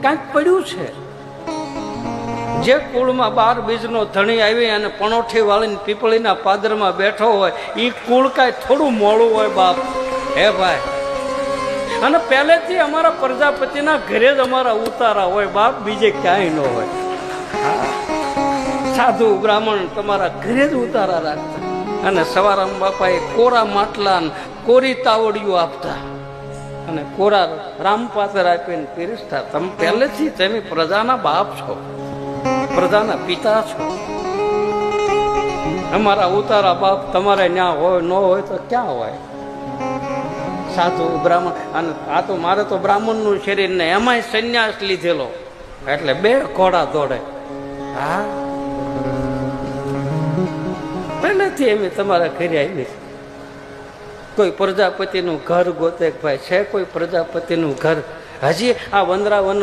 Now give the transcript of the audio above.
કાંઈક પડ્યું છે. જે કુળમાં 12 બીજનો ધણી આવી અને પણોઠી વાળીને પીપળીના પાદરમાં બેઠો હોય એ કુળ કાંઈ થોડું મોડું હોય બાપ. હે ભાઈ, અને પહેલેથી અમારા પ્રજાપતિના ઘરે જ અમારા ઉતારા હોય બાપ, બીજે ક્યાંય ન હોય. સાધુ બ્રાહ્મણ તમારા ઘરે જ ઉતારા રાખતા અને સવારામ બાપાએ કોરા માટલા કોરી તાવડીઓ આપતા અને કોરા રામપાતર આપીને પીરસતા. તમે પહેલેથી તમે પ્રજાના બાપ છો, પ્રજાના પિતા છો. અમારા ઉતારા બાપ તમારે ન્યા હોય ન હોય તો ક્યાં હોય? સાધુ બ્રાહ્મણ. અને આ તો મારે તો બ્રાહ્મણનું શરીર ને એમાંય સંન્યાસ લીધેલો એટલે 2 ઘોડા દોડે. હા, પહેલેથી એમ તમારા ઘરે આવી. કોઈ પ્રજાપતિનું ઘર ગોતે ભાઈ છે? કોઈ પ્રજાપતિનું ઘર હજી આ વંદરાવનમાં